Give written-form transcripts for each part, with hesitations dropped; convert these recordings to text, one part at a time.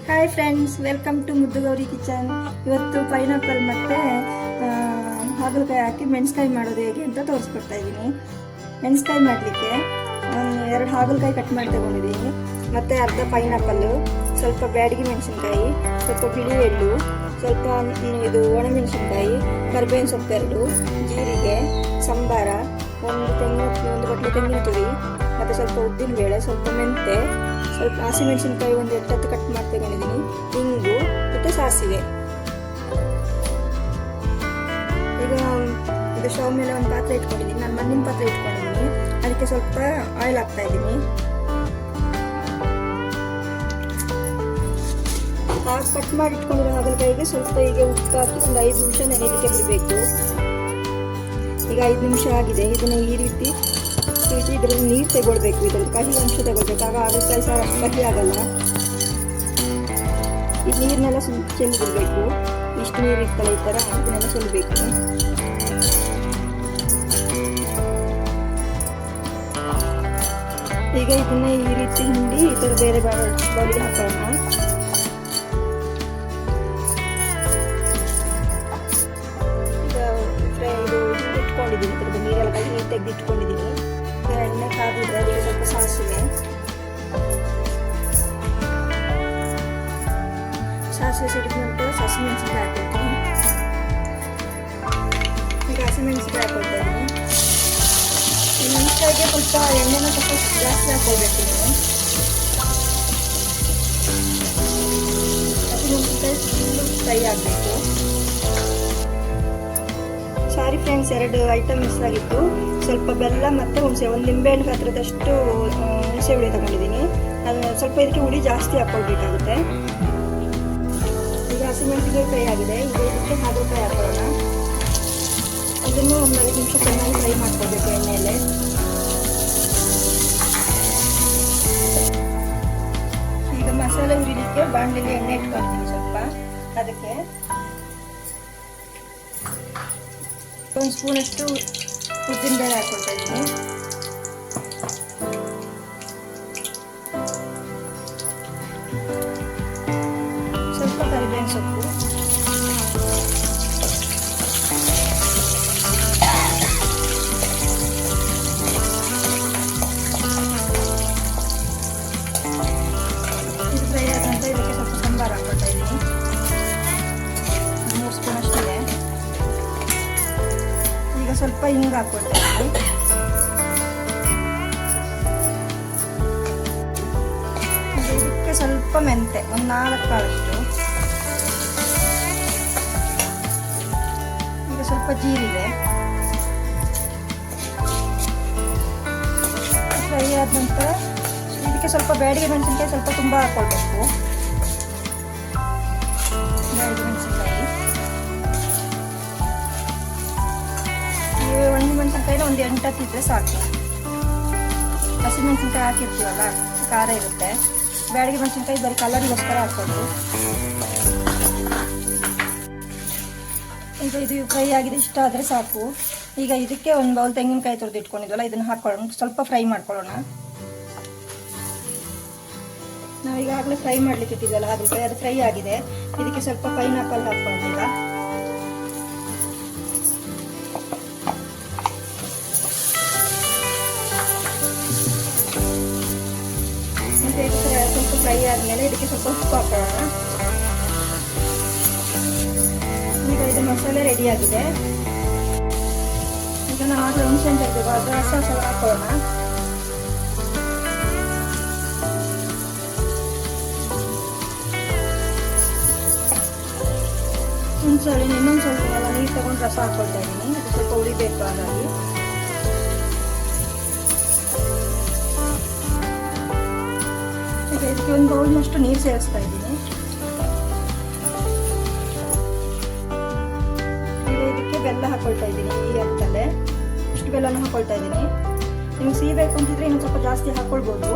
Hi friends, welcome to Muddugauri kitchen. ಇವತ್ತು pineapple ಮತ್ತು ಹಾಗಲಕಾಯಿ ಹಾಕಿ ಮೆಣಸ್ಕಾಯಿ ಮಾಡೋದು ಹೇಗೆ ಅಂತ ತೋರಿಸ್ಕೊಡ್ತಾ ಇದ್ದೀನಿ. ಮೆಣಸ್ಕಾಯಿ ಮಾಡಲಿಕ್ಕೆ 2 ಹಾಗಲಕಾಯಿ ಕಟ್ ಮಾಡಿ ತಗೊಂಡಿದ್ದೀನಿ, ಮತ್ತು ಅರ್ಧ ಪೈನಾಪಲ್ಲು, ಸ್ವಲ್ಪ ಬ್ಯಾಡಗಿ ಮೆಣಸಿನ್ಕಾಯಿ, ಸ್ವಲ್ಪ ಬಿಳಿ ಎಳ್ಳು, ಸ್ವಲ್ಪ ಇದು ಒಣಮೆಣಸಿನ್ಕಾಯಿ, ಕರಿಬೇವಿನ ಸೊಪ್ಪು 2, ಜೀರಿಗೆ, ಸಂಬಾರ, ಒಂದು ಬಟ್ಲು ತೆಂಗಿನ ತುರಿ, ಮತ್ತು ಸ್ವಲ್ಪ ಉದ್ದಿನ ಬೇಳೆ, ಸ್ವಲ್ಪ ಮೆಂತೆ, ಸ್ವಲ್ಪ ಹಸಿಮೆಣಸಿನ್ಕಾಯಿ 8 ಕಟ್ ಮಾಡಿ ತಗೊಂಡಿದ್ದೀನಿ, ಇಂಗು ಮತ್ತು ಸಾಸಿವೆ. ಈಗ ಇದು ಸ್ಟವ್ ಮೇಲೆ ಒಂದು ಪಾತ್ರೆ ಇಟ್ಕೊಂಡಿದ್ದೀನಿ. ನಾನು ಮಣ್ಣಿನ ಪಾತ್ರೆ ಇಟ್ಕೊಂಡಿದ್ದೀನಿ. ಅದಕ್ಕೆ ಸ್ವಲ್ಪ ಆಯಿಲ್ ಹಾಕ್ತಾ ಇದ್ದೀನಿ. ಕಟ್ ಮಾಡಿ ಇಟ್ಕೊಂಡಿರೋ ಹಾಗಲಕಾಯಿಗೆ ಸ್ವಲ್ಪ ಈಗ ಉಪ್ಪು ಹಾಕಿ ಒಂದು 5 ನಿಮಿಷ ನೆನೆಯಲಿಕ್ಕೆ ಬಿಡಬೇಕು. ಈಗ 5 ನಿಮಿಷ ಆಗಿದೆ. ಇದನ್ನು ಈ ರೀತಿ ಇದರಲ್ಲಿ ನೀರು ತಗೊಳ್ಬೇಕು. ಇದರಲ್ಲಿ ಕಹಿ ಅಂಶ ತಗೊಳ್ಬೇಕು, ಆಗ ಹಾಗಲಕಾಯಿ ಸಹ ಕಹಿ ಆಗಲ್ಲ. ಈ ನೀರನ್ನೆಲ್ಲ ಚೆಲ್ಲಿ ಬಿಡಬೇಕು. ಇಷ್ಟು ನೀರು ಇರ್ತಲ್ಲ, ಈ ಥರ ಇದನ್ನೆಲ್ಲ ಚೆಲ್ಲಬೇಕು. ಈಗ ಇದನ್ನ ಈ ರೀತಿ ಹಿಂಡಿ ಈ ಥರ ಬೇರೆ ಬೌಲಿಗೆ ಹಾಕೋಣ. ಈಗ ಇದು ಇಟ್ಕೊಂಡಿದ್ದೀನಿ, ಇದ್ರದ್ದು ನೀರೆಲ್ಲ ಕೈ ನೀರು ತೆಗೆದು ಇಟ್ಕೊಂಡಿದ್ದೀನಿ. ಎಣ್ಣೆ ಕಾದಿದ್ರೆ ಅದಕ್ಕೆ ಸ್ವಲ್ಪ ಸಾಸಿವೆ ಸಿಡಿದ ನಂತರ ಹಸಿಮೆಣಸಿನಕಾಯಿ ಹಾಕೊಳ್ತೀನಿ. ಈಗ ಹಸಿಮೆಣಸಿನಕಾಯಿ ಹಾಕೊಳ್ತಾ ಇದ್ದೀನಿ. ಈ ಮೆಣಸಿನಕಾಯಿಗೆ ಸ್ವಲ್ಪ ಎಣ್ಣೆನ ಸ್ವಲ್ಪ ಜಾಸ್ತಿ ಹಾಕೊಳ್ಬೇಕು. ನೀವು ಹಸಿಮೆಣಸಿನಕಾಯಿ ಫುಲ್ಲು ಫ್ರೈ ಆಗಬೇಕು. ಸಾರಿ ಫ್ರೆಂಡ್ಸ್, 2 ಐಟಮ್ ಮಿಸ್ ಆಗಿತ್ತು. ಸ್ವಲ್ಪ ಬೆಲ್ಲ ಮತ್ತು ಹುಣಸೆ, ಒಂದು ನಿಂಬೆಹಣ್ಣು ಗಾತ್ರದಷ್ಟು ಹುಣಸೆ ಹುಳಿ ತಗೊಂಡಿದ್ದೀನಿ. ಅದು ಸ್ವಲ್ಪ ಇದಕ್ಕೆ ಹುಳಿ ಜಾಸ್ತಿ ಹಾಕ್ಕೊಳ್ಬೇಕಾಗುತ್ತೆ. ಈಗ ಹಸಿಮೆಣಸಿನಕಾಯಿ ಫ್ರೈ ಆಗಿದೆ. ಈಗ ಇದಕ್ಕೆ ಹಾಗಲಕಾಯಿ ಹಾಕೋಣ. ಅದನ್ನು ಒಂದು 5 ನಿಮಿಷ ಚೆನ್ನಾಗಿ ಫ್ರೈ ಮಾಡ್ಕೊಳ್ಬೇಕು ಎಣ್ಣೆಯಲ್ಲೇ. ಈಗ ಮಸಾಲೆ ಹುರಿಲಿಕ್ಕೆ ಬಾಣಲೆಯಲ್ಲಿ ಎಣ್ಣೆ ಇಟ್ಕೊಳ್ತೀನಿ ಸ್ವಲ್ಪ. ಅದಕ್ಕೆ 1 ಸ್ಪೂನಷ್ಟು ಉದ್ದಿನ ಬೇಳೆ ಹಾಕೊಳ್ತಾ ಇದ್ದೀನಿ. ಸ್ವಲ್ಪ ಕರಿಬೇವಿನ ಸೊಪ್ಪು, ಇದು ಫ್ರೈ ಆದ ನಂತರ ಇದಕ್ಕೆ ಸ್ವಲ್ಪ ಸಂಬಾರ ಹಾಕೊಳ್ತಾ ಇದ್ದೀನಿ. 3 ಸ್ಪೂನ್ ಅಷ್ಟಿದೆ. ಈಗ ಸ್ವಲ್ಪ ಹಿಂಗೆ ಹಾಕೊಳ್ತಾ ಇದ್ದೀನಿ. ಇದಕ್ಕೆ ಸ್ವಲ್ಪ ಮೆಂತೆ, ಒಂದು 4 ಕಾಳಷ್ಟು. ಈಗ ಸ್ವಲ್ಪ ಜೀರಿಗೆ ಫ್ರೈ ಆದ ನಂತರ ಇದಕ್ಕೆ ಸ್ವಲ್ಪ ಬ್ಯಾಡಗಿ ಮೆಣಸಿನ್ಕಾಯಿ ಸ್ವಲ್ಪ ತುಂಬ ಹಾಕೊಳ್ಬೇಕು. ಬ್ಯಾಡಗಿ ಮೆಣಸಿನ್ಕಾಯಿ, ಒಣಮೆಣಸಿನ್ಕಾಯಿನ ಒಂದು 8 ಇದ್ರೆ ಸಾಕು. ಹಸಿಮೆಣಸಿನ್ಕಾಯಿ ಹಾಕಿರ್ತೀವಲ್ಲ, ಖಾರ ಇರುತ್ತೆ. ಬ್ಯಾಡಗಿ ಮೆಣಸಿನ್ಕಾಯಿ ಬರೀ ಕಲರಿಗೋಸ್ಕರ ಹಾಕೋದು. ಈಗ ಇದು ಫ್ರೈ ಆಗಿದೆ, ಇಷ್ಟ ಆದರೆ ಸಾಕು. ಈಗ ಇದಕ್ಕೆ ಒಂದು ಬೌಲ್ ತೆಂಗಿನಕಾಯಿ ತುರಿದು ಇಟ್ಕೊಂಡಿದ್ವಲ್ಲ, ಇದನ್ನು ಹಾಕೊಳ್ಳೋಣ. ಸ್ವಲ್ಪ ಫ್ರೈ ಮಾಡ್ಕೊಳ್ಳೋಣ. ನಾವು ಈಗಾಗಲೇ ಫ್ರೈ ಮಾಡ್ಲಿಕ್ಕೆ ಇಟ್ಟಿದ್ವಲ್ಲ ಹಾಗಲಕಾಯಿ, ಅದು ಫ್ರೈ ಆಗಿದೆ. ಇದಕ್ಕೆ ಸ್ವಲ್ಪ ಪೈನಾಪಲ್ ಹಾಕೊಳ್ಳೋಣ. ಸ್ವಲ್ಪ ಫ್ರೈ ಆದಮೇಲೆ ಇದಕ್ಕೆ ಸ್ವಲ್ಪ ಉಪ್ಪು ಹಾಕೋಣ. ಈಗ ಇದು ಮಸಾಲೆ ರೆಡಿ ಆಗಿದೆ. ಈಗ ನಾವು ಆಗಲೇ ಹುಣಸೆ ಹಣ್ಣು ತೆಗೆದು ಅದು ರಸ ಸ್ವಲ್ಪ ಹಾಕೋಣ. ಇನ್ನೊಂದು ಸ್ವಲ್ಪ ನೀರು ತಗೊಂಡು ರಸ ಹಾಕೊಳ್ತಾ ಇದ್ದೀನಿ. ಅದು ಸ್ವಲ್ಪ ಉಳಿಬೇಕು. ಹಾಗಾಗಿ ಇದಕ್ಕೆ ಒಂದು ಬೌಲ್ನಷ್ಟು ನೀರು ಸೇರಿಸ್ತಾ ಇದ್ದೀನಿ. ಈಗ ಇದಕ್ಕೆ ಬೆಲ್ಲ ಹಾಕೊಳ್ತಾ ಇದ್ದೀನಿ. ಈ ಹತ್ತಲ್ಲೇ ಇಷ್ಟು ಬೆಲ್ಲನ ಹಾಕೊಳ್ತಾ ಇದ್ದೀನಿ. ನಿಮ್ಗೆ ಸಿಹಿ ಬೇಕು ಅಂತಿದ್ರೆ ಇನ್ನೊಂದು ಸ್ವಲ್ಪ ಜಾಸ್ತಿ ಹಾಕೊಳ್ಬೋದು.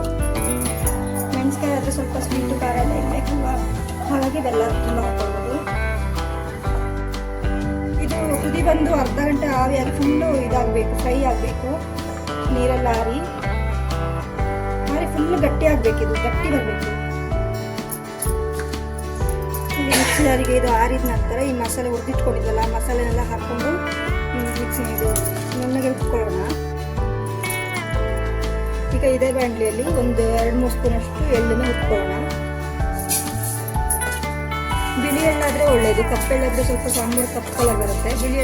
ಮೆಣಸಿನಕಾಯಿ ಆದರೆ ಸ್ವಲ್ಪ ಸ್ವೀಟು ಖಾರ ಎಲ್ಲ ಇರಬೇಕಲ್ವಾ, ಹಾಗಾಗಿ ಬೆಲ್ಲ ತುಂಬ ಹಾಕೊಳ್ಬೋದು. ಇದು ಕುದಿ ಬಂದು ಅರ್ಧ ಗಂಟೆ ಆವಿಯಾಗಿ ಫುಲ್ಲು ಇದಾಗಬೇಕು, ಫ್ರೈ ಆಗಬೇಕು. ನೀರೆಲ್ಲ ಆರಿ ಫುಲ್ ಗಟ್ಟಿ ಆಗಬೇಕು, ಇದು ಗಟ್ಟಿ ಬರಬೇಕು. ಮಿಕ್ಸಿ ಜಾರಿಗೆ ಇದು ಆರಿದ ನಂತರ ಈ ಮಸಾಲೆ ಹುರಿದಿಟ್ಕೊಂಡಿದ್ದಲ್ಲ ಆ ಮಸಾಲೆನೆಲ್ಲ ಹಾಕ್ಕೊಂಡು ಮಿಕ್ಸಿ ಇದು ನುಣ್ಣಗೆ ರುಬ್ಕೊಳ್ಳೋಣ. ಈಗ ಇದೇ ಬಾಣಲಿಯಲ್ಲಿ ಒಂದು 2-3 ಸ್ಪೂನಷ್ಟು ಎಳ್ಳನ್ನು ಹುರ್ಕೊಳ್ಳೋಣ. ಬಿಳಿ ಎಳ್ಳಾದರೆ ಒಳ್ಳೆಯದು, ಕಪ್ಪೆಳ್ಳಾದರೆ ಸ್ವಲ್ಪ ಸಾಂಬಾರು ಕಪ್ಪು ಕಲರ್ ಬರುತ್ತೆ. ಬಿಳಿ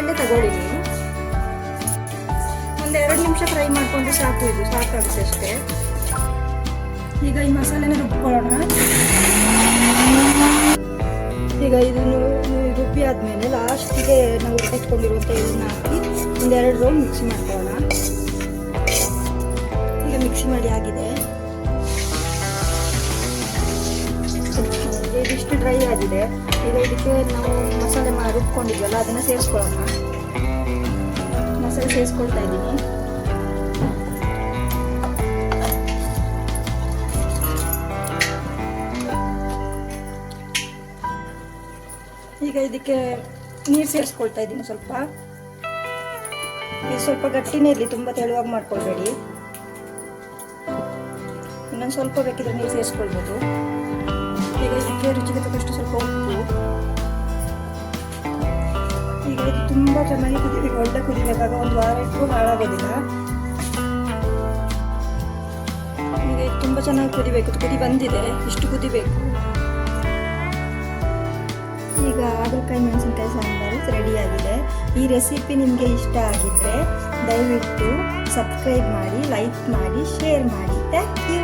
ಎಣ್ಣೆ ತಗೊಳ್ಳಿ ನೀವು. ಒಂದು 2 ನಿಮಿಷ ಫ್ರೈ ಮಾಡಿಕೊಂಡ್ರೆ ಸಾಕು, ಇದು ಸಾಕಾಗುತ್ತೆ ಅಷ್ಟೇ. ಈಗ ಈ ಮಸಾಲೆನ ರುಬ್ಕೊಳ್ಳೋಣ. ಈಗ ಇದನ್ನು ರುಬ್ಬಿ ಆದಮೇಲೆ ಲಾಸ್ಟಿಗೆ ನಾವು ರುಬ್ಬಿಟ್ಕೊಂಡಿರುವಂಥ ಇದನ್ನ ಹಾಕಿ ಒಂದು 2 ರೌಂಡ್ ಮಿಕ್ಸಿ ಮಾಡ್ಕೊಳ್ಳೋಣ. ಈಗ ಮಿಕ್ಸಿ ಮಾಡಿ ಆಗಿದೆ. ಇದಿಷ್ಟು ಡ್ರೈ ಆಗಿದೆ. ಈಗ ಇದಕ್ಕೆ ನಾವು ಮಸಾಲೆ ರುಬ್ಕೊಂಡಿದ್ವಲ್ಲ ಅದನ್ನು ಸೇರಿಸ್ಕೊಳ್ಳೋಣ. ಮಸಾಲೆ ಸೇರಿಸ್ಕೊಳ್ತಾ ಇದ್ದೀನಿ. ಈಗ ಇದಕ್ಕೆ ನೀರು ಸೇರಿಸ್ಕೊಳ್ತಾ ಇದ್ದೀನಿ ಸ್ವಲ್ಪ. ಇದು ಸ್ವಲ್ಪ ಗಟ್ಟಿನೇ ಇರಲಿ, ತುಂಬ ತೆಳುವಾಗಿ ಮಾಡ್ಕೊಳ್ಬೇಡಿ. ಇನ್ನೊಂದು ಸ್ವಲ್ಪ ಬೇಕಿದ್ರೆ ನೀರು ಸೇರಿಸ್ಕೊಳ್ಬೋದು. ಈಗ ಇದಕ್ಕೆ ರುಚಿಗೆ ತಕ್ಕಷ್ಟು ಸ್ವಲ್ಪ ಉಪ್ಪು. ಈಗ ಇದು ತುಂಬ ಚೆನ್ನಾಗಿ ಕುದಿಬೇಕು, ಒಳ್ಳೆ ಕುದಿಬೇಕಾಗ 1 ವಾರ ಇಟ್ಟು ಹಾಳಾಗೋದಿಲ್ಲ. ಈಗ ಇದು ತುಂಬ ಚೆನ್ನಾಗಿ ಕುದಿಬೇಕು, ಕುದಿ ಬಂದಿದೆ, ಇಷ್ಟು ಕುದಿಬೇಕು. ಈಗ ಹಾಗಲಕಾಯಿ ಮೆಣಸಿನಕಾಯಿ ಸಾಂಬಾರು ರೆಡಿಯಾಗಿದೆ. ಈ ರೆಸಿಪಿ ನಿಮಗೆ ಇಷ್ಟ ಆಗಿದ್ದರೆ ದಯವಿಟ್ಟು ಸಬ್ಸ್ಕ್ರೈಬ್ ಮಾಡಿ, ಲೈಕ್ ಮಾಡಿ, ಶೇರ್ ಮಾಡಿ. Thank you.